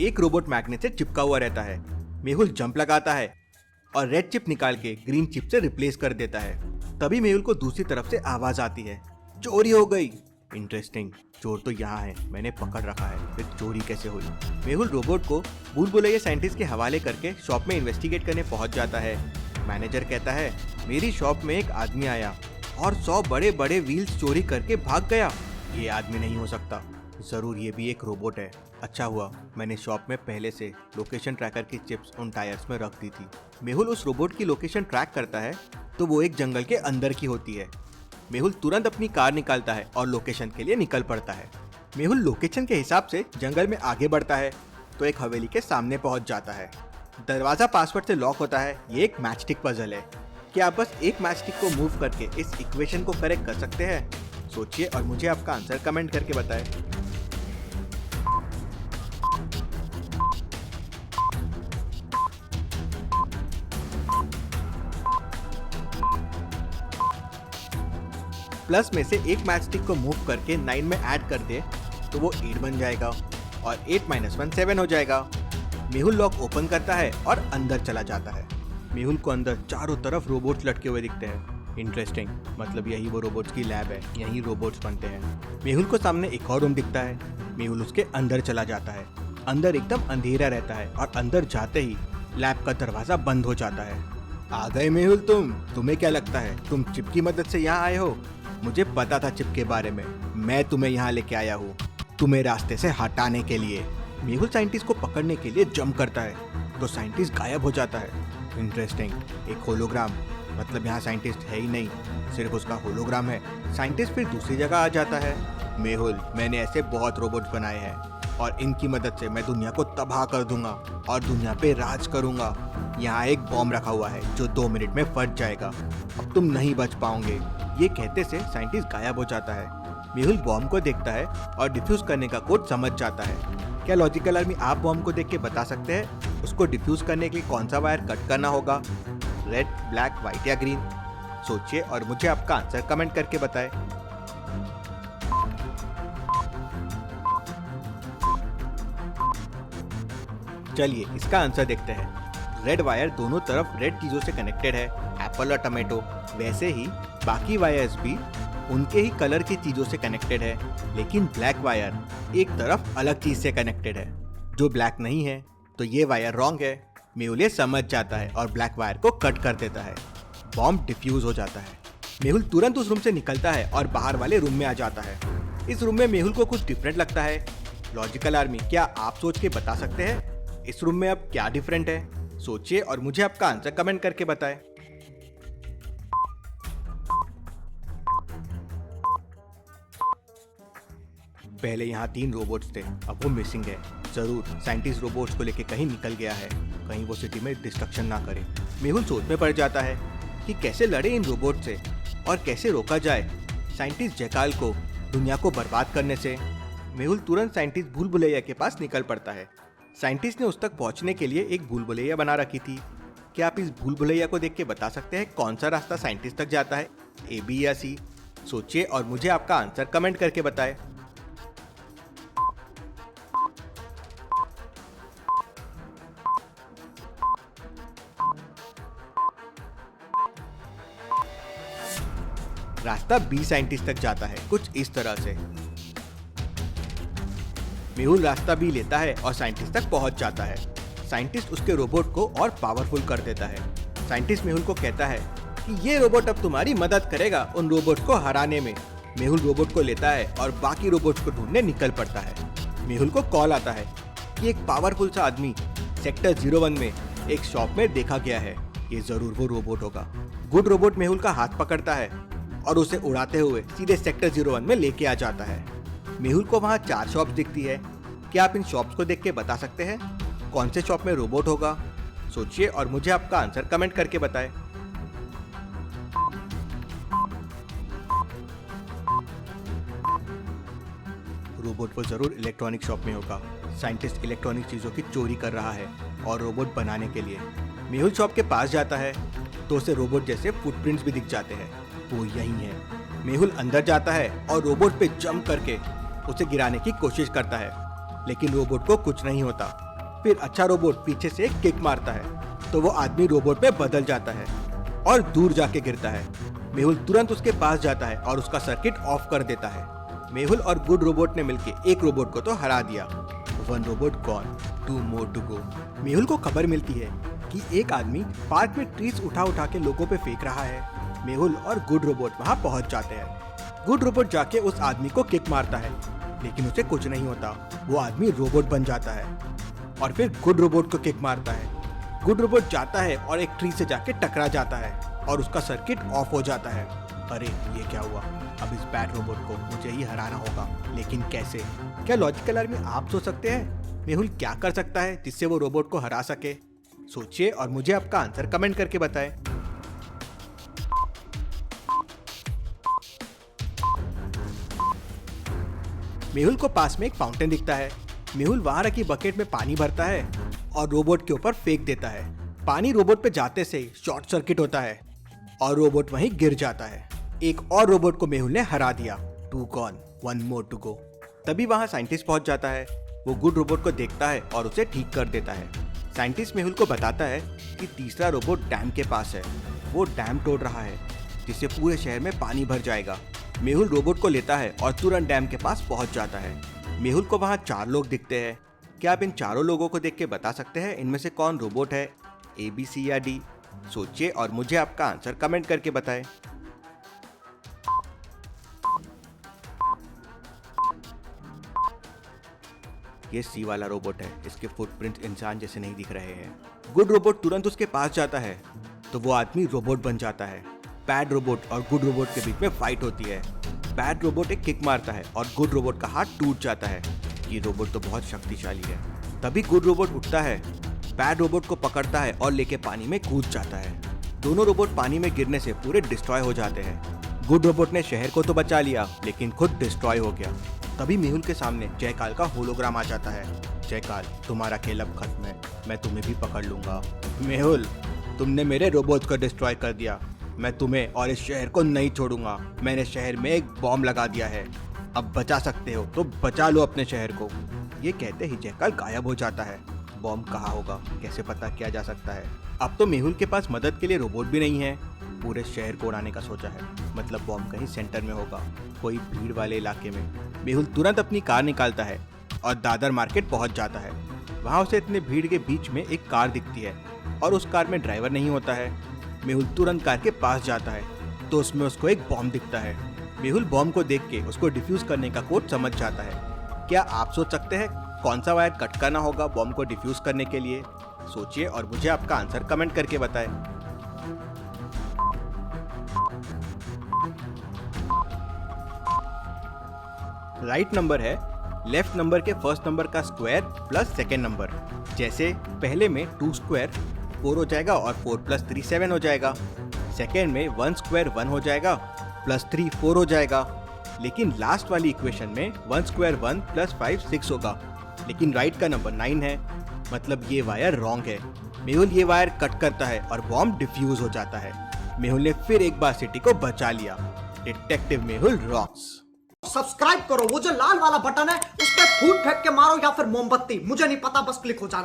एक robot magnet से चिपका हुआ रहता है। मेहुल जंप लगाता है और रेड चिप निकाल के ग्रीन चिप से रिप्लेस कर देता है। तभी मेहुल को दूसरी तरफ से आवाज आती है, चोरी हो गई। इंटरेस्टिंग, चोर तो यहाँ है, मैंने पकड़ रखा है, फिर चोरी कैसे हुई? मेहुल रोबोट को भूल भुलैया साइंटिस्ट के हवाले करके शॉप में इन्वेस्टिगेट करने पहुंच जाता है। मैनेजर कहता है, मेरी शॉप में एक आदमी आया और 100 बड़े बड़े व्हील्स चोरी करके भाग गया। ये आदमी नहीं हो सकता, जरूर ये भी एक रोबोट है। अच्छा हुआ मैंने शॉप में पहले से लोकेशन ट्रैकर की चिप्स उन टायर्स में रख दी थी। मेहुल उस रोबोट की लोकेशन ट्रैक करता है तो वो एक जंगल के अंदर की होती है। मेहुल तुरंत अपनी कार निकालता है और लोकेशन के लिए निकल पड़ता है। मेहुल लोकेशन के हिसाब से जंगल में आगे बढ़ता है तो एक हवेली के सामने पहुंच जाता है। दरवाजा पासवर्ड से लॉक होता है। ये एक मैचस्टिक पजल है। क्या आप बस एक मैचस्टिक को मूव करके इस इक्वेशन को करेक्ट कर सकते हैं? सोचिए और मुझे आपका आंसर कमेंट करके बताएं। प्लस में से एक मैचस्टिक को मूव करके 9 में ऐड कर दे तो वो 8 बन जाएगा और 8 - 1 7 हो जाएगा। मेहुल लॉक ओपन करता है और अंदर चला जाता है। मेहुल को अंदर चारों तरफ रोबोट्स लटके हुए दिखते हैं। इंटरेस्टिंग, मतलब यही वो रोबोट्स की लैब है, यही रोबोट्स बनते हैं। मेहुल को सामने एक और रूम दिखता है। मेहुल उसके अंदर चला जाता है। अंदर एकदम अंधेरा रहता है और अंदर जाते ही लैब का दरवाजा बंद हो जाता है। आ गए मेहुल तुम्हें क्या लगता है तुम चिप की मदद से यहाँ आए हो? मुझे पता था चिप के बारे में, मैं तुम्हें यहाँ लेके आया हूँ तुम्हें रास्ते से हटाने के लिए। मेहुल साइंटिस्ट को पकड़ने के लिए जंप करता है तो साइंटिस्ट गायब हो जाता है। इंटरेस्टिंग, एक होलोग्राम, मतलब यहाँ साइंटिस्ट है ही नहीं, सिर्फ उसका होलोग्राम है। साइंटिस्ट फिर दूसरी जगह आ जाता है। मेहुल, मैंने ऐसे बहुत रोबोट्स बनाए हैं और इनकी मदद से मैं दुनिया को तबाह कर दूंगा और दुनिया पे राज करूंगा। यहाँ एक बॉम्ब रखा हुआ है जो 2 मिनट में फट जाएगा, अब तुम नहीं बच पाओगे। ये कहते से साइंटिस्ट गायब हो जाता है। मेहुल बॉम्ब को देखता है और डिफ्यूज करने का कोड समझ जाता है। क्या लॉजिकल आर्मी आप बॉम्ब को देख के बता सकते हैं उसको डिफ्यूज करने के लिए कौन सा वायर कट करना होगा? रेड, ब्लैक, व्हाइट या ग्रीन? सोचिए और मुझे आपका आंसर कमेंट करके बताएं। चलिए इसका आंसर देखते हैं। रेड वायर दोनों तरफ रेड चीजों से कनेक्टेड है, एप्पल और टमाटो। वैसे ही बाकी वायर्स भी उनके ही कलर की चीजों से कनेक्टेड है, लेकिन ब्लैक वायर एक तरफ अलग चीज से कनेक्टेड है जो ब्लैक नहीं है, तो ये वायर रॉन्ग है। मेहुल ये समझ जाता है और ब्लैक वायर को कट कर देता है। बॉम्ब डिफ्यूज हो जाता है। मेहुल तुरंत उस रूम से निकलता है और बाहर वाले रूम में आ जाता है। इस रूम में मेहुल को कुछ डिफरेंट लगता है। लॉजिकल आर्मी, क्या आप सोच के बता सकते हैं इस रूम में अब क्या डिफरेंट है? सोचिए और मुझे आपका आंसर कमेंट करके बताएं। पहले यहाँ 3 रोबोट्स थे, अब वो मिसिंग है। जरूर साइंटिस्ट रोबोट्स को लेके कहीं निकल गया है, कहीं वो सिटी में डिस्ट्रक्शन ना करे। मेहुल सोच में पड़ जाता है कि कैसे लड़े इन रोबोट से और कैसे रोका जाए साइंटिस्ट जैकाल को दुनिया को बर्बाद करने से। मेहुल तुरंत साइंटिस्ट भूल भुलैया के पास निकल पड़ता है। साइंटिस्ट ने उस तक पहुंचने के लिए एक भूल भुलैया बना रखी थी। क्या आप इस भूल भुलैया को देख के बता सकते हैं कौन सा रास्ता साइंटिस्ट तक जाता है, ए, बी या सी? सोचिए और मुझे आपका आंसर कमेंट करके बताएं। रास्ता बी साइंटिस्ट तक जाता है, कुछ इस तरह से। मेहुल रास्ता बी लेता है और साइंटिस्ट तक पहुंच जाता है। साइंटिस्ट उसके रोबोट को और पावरफुल कर देता है। साइंटिस्ट मेहुल को कहता है कि ये रोबोट अब तुम्हारी मदद करेगा उन रोबोट्स को हराने में। मेहुल रोबोट को लेता है और बाकी रोबोट्स को ढूंढने निकल पड़ता है। मेहुल को कॉल आता है कि एक पावरफुल सा आदमी सेक्टर 01 में एक शॉप में देखा गया है, ये जरूर वो रोबोट होगा। गुड रोबोट मेहुल का हाथ पकड़ता है और उसे उड़ाते हुए सीधे सेक्टर 01 में लेके आ जाता है। मेहुल को वहाँ 4 शॉप्स दिखती है। क्या आप इन शॉप्स को देख के बता सकते हैं कौन से शॉप में रोबोट होगा? सोचिए और मुझे आपका आंसर कमेंट करके बताएं। रोबोट वो जरूर इलेक्ट्रॉनिक शॉप में होगा। साइंटिस्ट इलेक्ट्रॉनिक चीजों की चोरी कर रहा है और रोबोट बनाने के लिए। मेहुल शॉप के पास जाता है तो उसे रोबोट जैसे फुटप्रिंट्स भी दिख जाते हैं, वो यही है। मेहुल अंदर जाता है और रोबोट पे जंप करके उसे गिराने की कोशिश करता है, लेकिन रोबोट को कुछ नहीं होता। फिर अच्छा रोबोट पीछे से एक किक मारता है तो वो आदमी रोबोट में बदल जाता है और दूर जाके गिरता है। मेहुल तुरंत उसके पास जाता है और उसका सर्किट ऑफ कर देता है। मेहुल और गुड रोबोट ने मिलकर एक रोबोट को तो हरा दिया। 1 robot gone, 2 more to go. Mehul को खबर मिलती है कि एक आदमी पार्क में ट्रीज उठा के लोगों पे फेंक रहा है। मेहुल और गुड रोबोट वहाँ पहुँच जाते हैं। गुड रोबोट जाके उस आदमी को किक मारता है लेकिन उसे कुछ नहीं होता। वो आदमी रोबोट बन जाता है और फिर गुड रोबोट को किक मारता है। गुड रोबोट जाता है और एक ट्री से जाके टकरा जाता है और उसका सर्किट ऑफ हो जाता है। अरे ये क्या हुआ? अब इस बैड रोबोट को मुझे ही हराना होगा, लेकिन कैसे? क्या लॉजिकल आर्मी आप सोच सकते हैं मेहुल क्या कर सकता है जिससे वो रोबोट को हरा सके? सोचिए और मुझे आपका आंसर कमेंट करके बताएं। मेहुल को पास में एक फाउंटेन दिखता है। मेहुल वहां रखी बकेट में पानी भरता है और रोबोट के ऊपर फेंक देता है। पानी रोबोट पे जाते से शॉर्ट सर्किट होता है और रोबोट वहीं गिर जाता है। एक और रोबोट को मेहुल ने हरा दिया। 2 गॉन, 1 मोर टू गो। तभी वहां साइंटिस्ट पहुंच जाता है। वो गुड रोबोट को देखता है और उसे ठीक कर देता है। साइंटिस्ट मेहुल को बताता है कि तीसरा रोबोट डैम के पास है। वो डैम तोड़ रहा है जिससे पूरे शहर में पानी भर जाएगा। मेहुल रोबोट को लेता है और तुरंत डैम के पास पहुंच जाता है। मेहुल को वहां 4 लोग दिखते हैं। क्या आप इन चारों लोगों को देख के बता सकते हैं इनमें से कौन रोबोट है? A, B, C या D? सोचिए और मुझे आपका आंसर कमेंट करके बताएं। ये C वाला रोबोट है। इसके फुटप्रिंट इंसान जैसे नहीं दिख रहे हैं। गुड रोबोट तुरंत उसके पास जाता है तो वो आदमी रोबोट बन जाता है। बैड रोबोट और गुड रोबोट के बीच में फाइट होती है। बैड रोबोट एक किक मारता है और गुड रोबोट का हाथ टूट जाता है। ये रोबोट तो बहुत शक्तिशाली है। तभी गुड रोबोट उठता है, बैड रोबोट को पकड़ता है और लेके पानी में कूद जाता है। दोनों रोबोट पानी में गिरने से पूरे डिस्ट्रॉय हो जाते हैं। गुड रोबोट ने शहर को तो बचा लिया लेकिन खुद डिस्ट्रॉय हो गया। तभी मेहुल के सामने जयकाल का होलोग्राम आ जाता है। जयकाल, तुम्हारा खेल अब खत्म है, मैं तुम्हें भी पकड़ लूंगा। मेहुल, तुमने मेरे रोबोट को डिस्ट्रॉय कर दिया। मैं तुम्हें और इस शहर को नहीं छोड़ूंगा। मैंने शहर में एक बॉम्ब लगा दिया है। अब बचा सकते हो तो बचा लो अपने शहर को। ये कहते ही जयकाल गायब हो जाता है। बॉम्ब कहाँ होगा, कैसे पता किया जा सकता है? अब तो मेहुल के पास मदद के लिए रोबोट भी नहीं है। पूरे शहर को उड़ाने का सोचा है, मतलब बॉम्ब कहीं सेंटर में होगा, कोई भीड़ वाले इलाके में। मेहुल तुरंत अपनी कार निकालता है और दादर मार्केट पहुंच जाता है। वहां उसे इतने भीड़ के बीच में एक कार दिखती है और उस कार में ड्राइवर नहीं होता है। मेहुल तुरंत कार के पास जाता है तो उसमें उसको एक बॉम्ब दिखता है। मेहुल बॉम्ब को देख के उसको डिफ्यूज करने का कोड समझ जाता है। क्या आप सोच सकते हैं कौन सा वायर कट करना होगा बॉम्ब को डिफ्यूज करने के लिए? सोचिए और मुझे आपका आंसर कमेंट करके बताएं। राइट नंबर है लेफ्ट नंबर के फर्स्ट नंबर का स्क्वायर प्लस सेकेंड नंबर। जैसे पहले में 2 स्क्वायर 4 हो जाएगा और 4 + 3 7 हो जाएगा। सेकेंड में 1 स्क्वायर 1 हो जाएगा प्लस 3 4 हो जाएगा। लेकिन लास्ट वाली इक्वेशन में 1 स्क्वायर 1 + 5 6 होगा। लेकिन राइट का नंबर 9 है, मतलब ये वायर रॉन्ग है। मेहुल ये वायर कट करता है और बॉम्ब डिफ्यूज हो जाता है। मेहुल ने फिर एक बार सिटी को बचा लिया। Detective Mehul rocks. सब्सक्राइब करो, वो जो लाल वाला बटन है उस पर फूट फेंक के मारो या फिर मोमबत्ती, मुझे नहीं पता, बस क्लिक हो जाना।